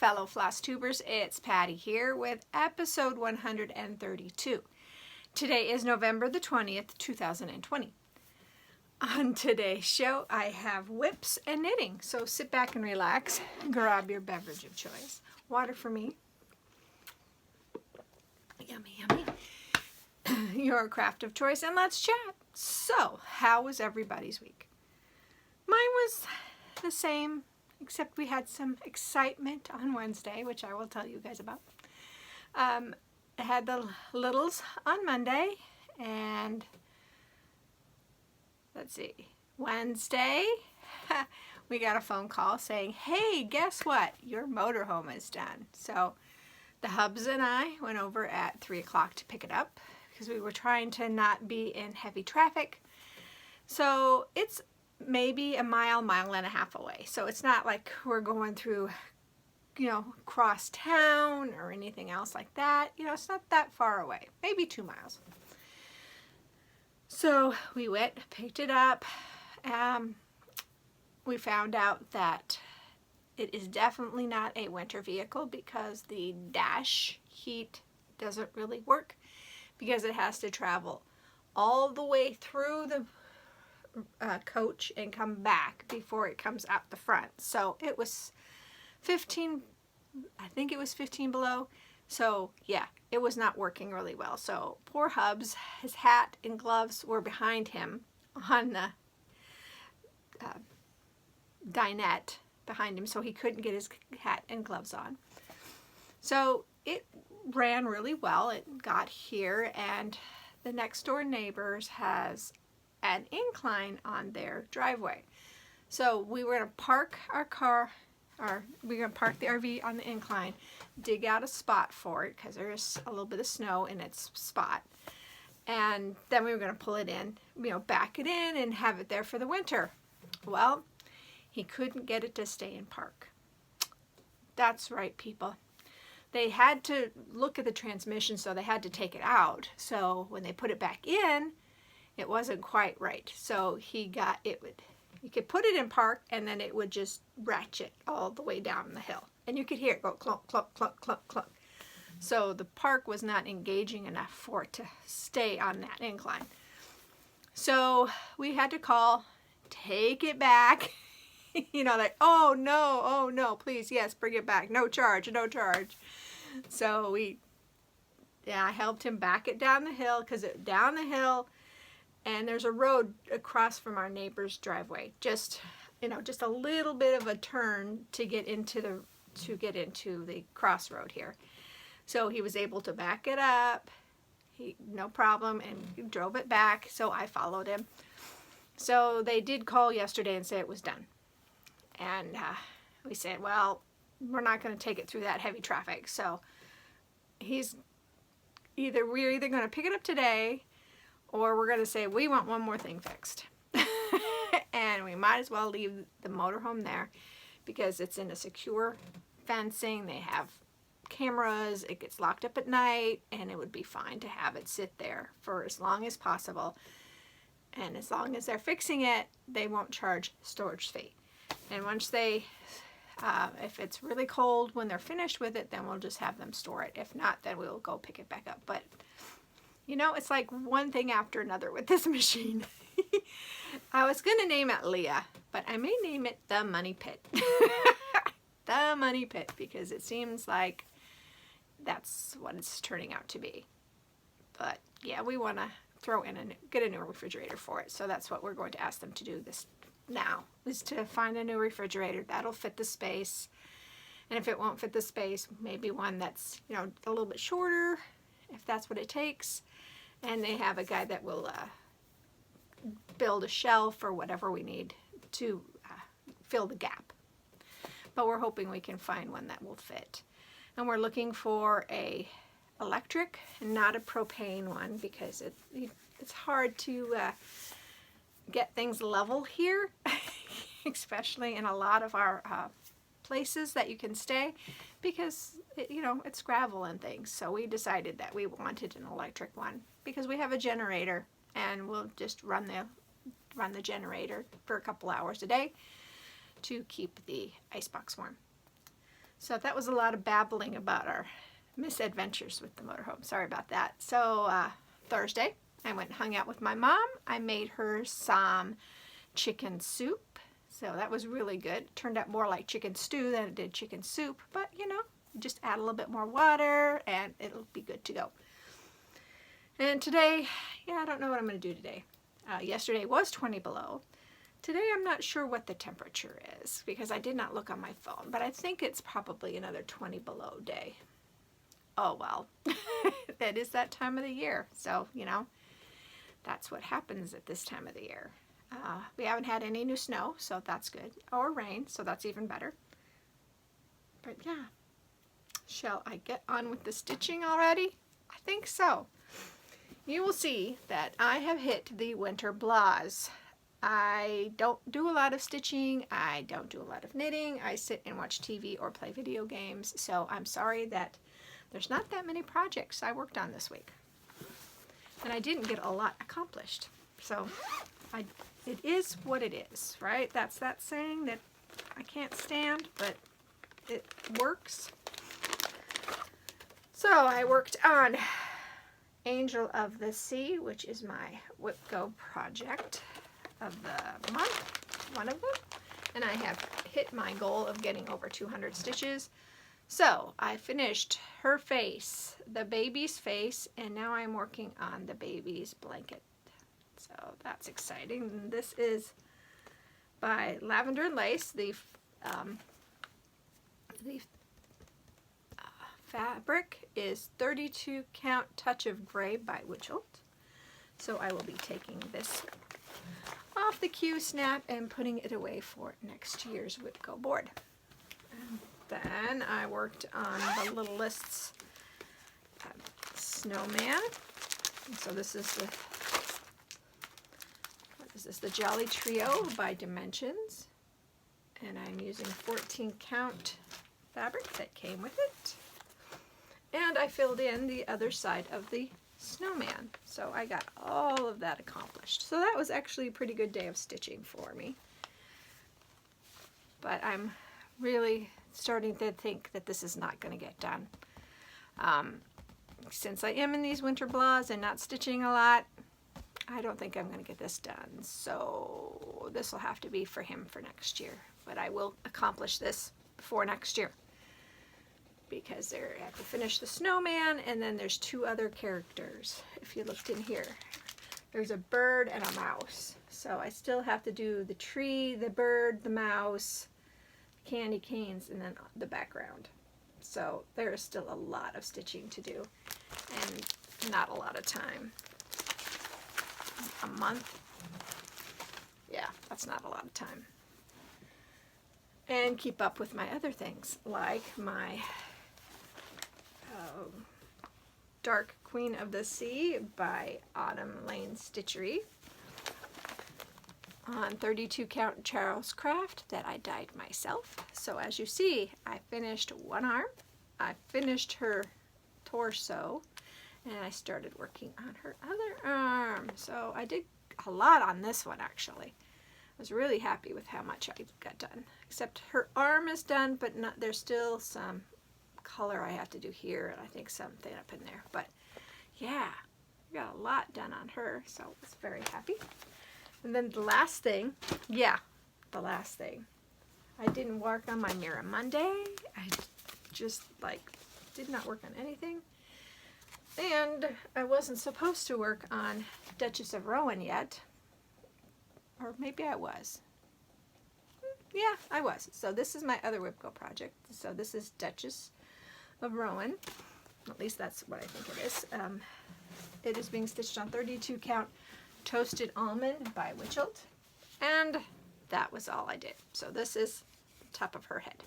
fellow Flosstubers, it's Patty here with episode 132. Today is November the 20th, 2020. On today's show, I have whips and knitting, so sit back and relax, grab your beverage of choice. Water for me. Yummy, yummy. Your craft of choice, and let's chat. So, how was everybody's week? Mine was the same, except we had some excitement on Wednesday, which I will tell you guys about. I had the littles on Monday, and let's see, Wednesday, we got a phone call saying, hey, guess what? Your motorhome is done. So the hubs and I went over at 3 o'clock to pick it up because we were trying to not be in heavy traffic. So it's maybe a mile and a half away. So it's not like we're going through, cross town or anything else like that. It's not that far away, maybe 2 miles. So we went, picked it up. We found out that it is definitely not a winter vehicle because the dash heat doesn't really work because it has to travel all the way through the coach and come back before it comes out the front. So it was 15, I think it was 15 below. So yeah, it was not working really well. So poor Hubs, his hat and gloves were behind him on the dinette behind him, so he couldn't get his hat and gloves on. So it ran really well. It got here, and the next door neighbors has an incline on their driveway. So we were going to park our car, or we're going to park the RV on the incline, dig out a spot for it because there's a little bit of snow in its spot. And then we were going to pull it in, back it in and have it there for the winter. Well, he couldn't get it to stay in park. That's right, people. They had to look at the transmission, so they had to take it out. So when they put it back in, it wasn't quite right. So you could put it in park, and then it would just ratchet all the way down the hill. And you could hear it go clunk, clunk, clunk, clunk, clunk. So the park was not engaging enough for it to stay on that incline. So we had to call, take it back. Like, oh no, please, yes, bring it back. No charge, no charge. So I helped him back it down the hill, because down the hill, and there's a road across from our neighbor's driveway. Just a little bit of a turn to get into the crossroad here. So he was able to back it up, no problem, and he drove it back. So I followed him. So they did call yesterday and say it was done. And we said, well, we're not going to take it through that heavy traffic. So we're either going to pick it up today, or we're going to say we want one more thing fixed. And we might as well leave the motorhome there because it's in a secure fencing. They have cameras. It gets locked up at night, and it would be fine to have it sit there for as long as possible. And as long as they're fixing it, they won't charge storage fee. And once if it's really cold when they're finished with it, then we'll just have them store it. If not, then we'll go pick it back up. But it's like one thing after another with this machine. I was going to name it Leah, but I may name it the Money Pit. The Money Pit, because it seems like that's what it's turning out to be. But yeah, we want to get a new refrigerator for it. So that's what we're going to ask them to do this now, is to find a new refrigerator that'll fit the space. And if it won't fit the space, maybe one that's a little bit shorter, if that's what it takes. And they have a guy that will build a shelf or whatever we need to fill the gap. But we're hoping we can find one that will fit. And we're looking for a electric and not a propane one, because it's hard to get things level here, especially in a lot of our places that you can stay, because it's gravel and things. So we decided that we wanted an electric one because we have a generator, and we'll just run the generator for a couple hours a day to keep the icebox warm. So that was a lot of babbling about our misadventures with the motorhome. Sorry about that. So Thursday, I went and hung out with my mom. I made her some chicken soup. So that was really good. It turned out more like chicken stew than it did chicken soup. But, you know, just add a little bit more water and it'll be good to go. And today, yeah, I don't know what I'm going to do today. Yesterday was 20 below. Today I'm not sure what the temperature is because I did not look on my phone, but I think it's probably another 20 below day. Oh well, it is that time of the year, so you know, that's what happens at this time of the year. We haven't had any new snow, so that's good, or rain, so that's even better. But yeah, shall I get on with the stitching already? I think so. You will see that I have hit the winter blahs. I don't do a lot of stitching, I don't do a lot of knitting, I sit and watch TV or play video games, so I'm sorry that there's not that many projects I worked on this week. And I didn't get a lot accomplished. So it is what it is, right? That's that saying that I can't stand, but it works. So I worked on Angel of the Sea, which is my Whip Go project of the month, one of them, and I have hit my goal of getting over 200 stitches. So I finished her face, the baby's face, and now I'm working on the baby's blanket. So that's exciting. And this is by Lavender Lace. The fabric is 32 count Touch of Gray by Witchelt. So I will be taking this off the Q snap and putting it away for next year's Whip Go board. And then I worked on the Little Lists snowman. And so this is the, what is this? The Jolly Trio by Dimensions. And I'm using 14 count fabric that came with it. And I filled in the other side of the snowman. So I got all of that accomplished. So that was actually a pretty good day of stitching for me. But I'm really starting to think that this is not going to get done. Since I am in these winter blahs and not stitching a lot, I don't think I'm going to get this done. So this will have to be for him for next year. But I will accomplish this before next year. Because I have to finish the snowman, and then there's two other characters. If you looked in here, there's a bird and a mouse. So I still have to do the tree, the bird, the mouse, candy canes, and then the background. So there is still a lot of stitching to do, and not a lot of time. A month? Yeah, that's not a lot of time. And keep up with my other things, like my Dark Queen of the Sea by Autumn Lane Stitchery on 32 count Charles Craft that I dyed myself. So as you see, I finished one arm, I finished her torso, and I started working on her other arm. So I did a lot on this one actually. I was really happy with how much I got done. Except her arm is done, but not, there's still some color I have to do here, and I think something up in there. But yeah, I got a lot done on her, so I was very happy. And then the last thing, the last thing. I didn't work on my Mirror Monday. I just did not work on anything. And I wasn't supposed to work on Duchess of Rowan yet. Or maybe I was. Yeah, I was. So this is my other Whip Go project. So this is Duchess of Rowan. At least that's what I think it is. It is being stitched on 32 count Toasted Almond by Witchelt. And that was all I did. So this is the top of her head.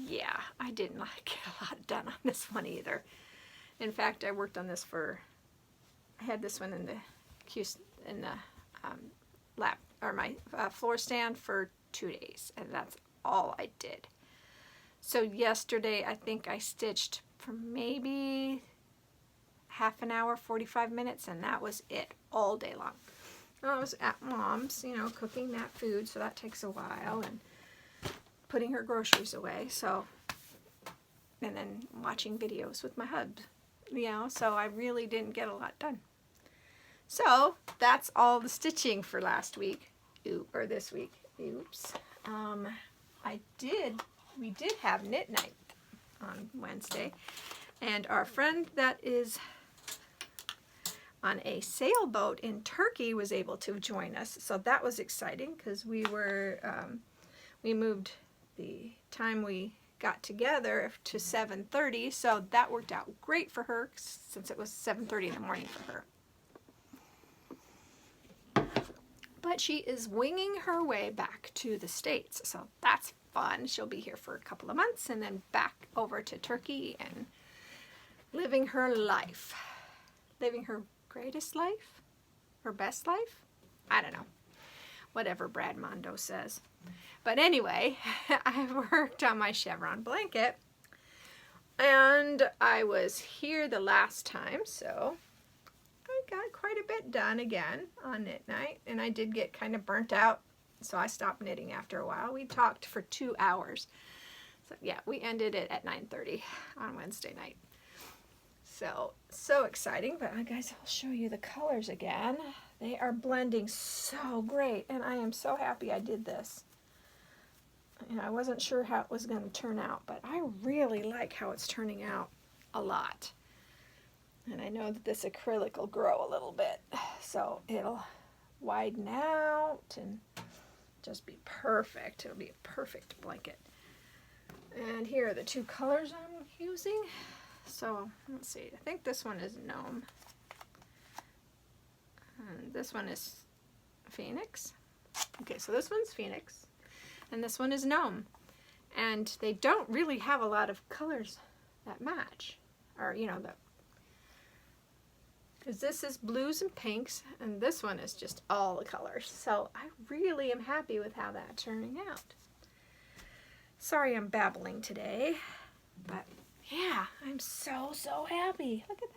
Yeah, I did not get a lot done on this one either. In fact, I worked on this I had this one in the lap, or my floor stand for 2 days, and that's all I did. So yesterday I think I stitched for maybe half an hour, 45 minutes, and that was it all day long. I was at Mom's, cooking that food, so that takes a while, and putting her groceries away, so, and then watching videos with my hubs, you know, so I really didn't get a lot done. So that's all the stitching for last week, or this week. Oops. We did have knit night on Wednesday, and our friend that is on a sailboat in Turkey was able to join us, so that was exciting because we moved the time we got together to 7:30, so that worked out great for her since it was 7:30 in the morning for her. But she is winging her way back to the States, so that's fun. She'll be here for a couple of months and then back over to Turkey and living her life. Living her greatest life? Her best life? I don't know. Whatever Brad Mondo says. But anyway, I worked on my chevron blanket, and I was here the last time, so I got quite a bit done again on knit night, and I did get kind of burnt out, so I stopped knitting after a while. We talked for 2 hours. So yeah, we ended it at 9:30 on Wednesday night. So exciting, but guys, I'll show you the colors again. They are blending so great, and I am so happy I did this. And I wasn't sure how it was going to turn out, but I really like how it's turning out a lot. And I know that this acrylic will grow a little bit, so it'll widen out and just be perfect. It'll be a perfect blanket. And here are the 2 colors I'm using. So let's see, I think this one is Gnome, and this one is Phoenix. Okay, so this one's Phoenix, and this one is Gnome, and they don't really have a lot of colors that match, or you know, because this is blues and pinks, and this one is just all the colors. So I really am happy with how that's turning out. Sorry I'm babbling today, but yeah, I'm so happy. Look at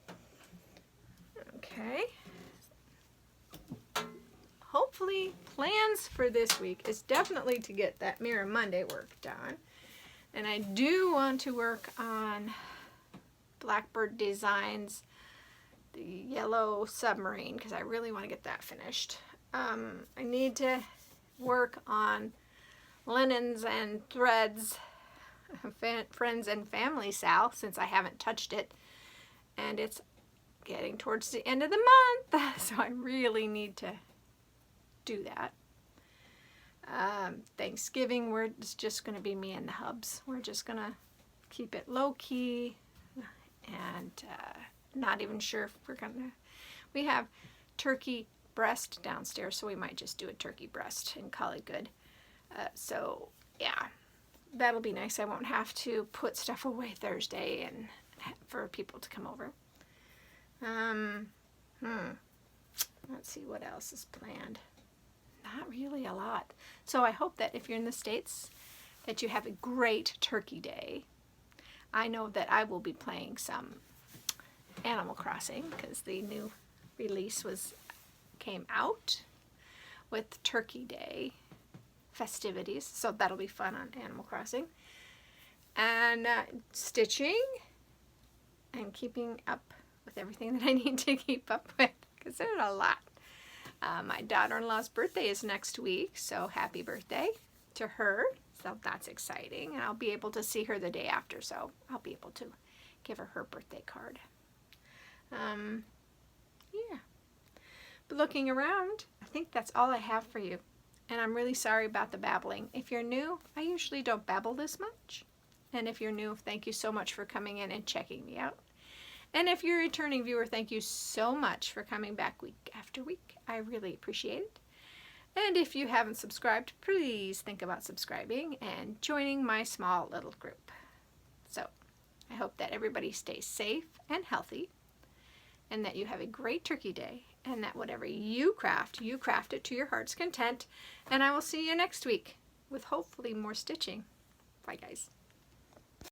that. Okay. Hopefully, plans for this week is definitely to get that Mirror Monday work done. And I do want to work on Blackbird Designs, the yellow submarine, because I really want to get that finished. I need to work on linens and threads, friends and family Sal, since I haven't touched it, and it's getting towards the end of the month, so I really need to do that. Thanksgiving, it's just going to be me and the hubs. We're just going to keep it low-key, and not even sure if we're going to... We have turkey breast downstairs, so we might just do a turkey breast and call it good. So, yeah. That'll be nice. I won't have to put stuff away Thursday and for people to come over. Let's see what else is planned. Not really a lot. So I hope that if you're in the States, that you have a great Turkey Day. I know that I will be playing some Animal Crossing because the new release came out with Turkey Day festivities, so that'll be fun on Animal Crossing. And stitching and keeping up with everything that I need to keep up with, because there's a lot. My daughter-in-law's birthday is next week, so happy birthday to her. So that's exciting, and I'll be able to see her the day after, so I'll be able to give her her birthday card. Yeah. But looking around, I think that's all I have for you. And I'm really sorry about the babbling. If you're new, I usually don't babble this much. And if you're new, thank you so much for coming in and checking me out. And if you're a returning viewer, thank you so much for coming back week after week. I really appreciate it. And if you haven't subscribed, please think about subscribing and joining my small little group. So, I hope that everybody stays safe and healthy, and that you have a great Turkey Day, and that whatever you craft it to your heart's content. And I will see you next week with hopefully more stitching. Bye, guys.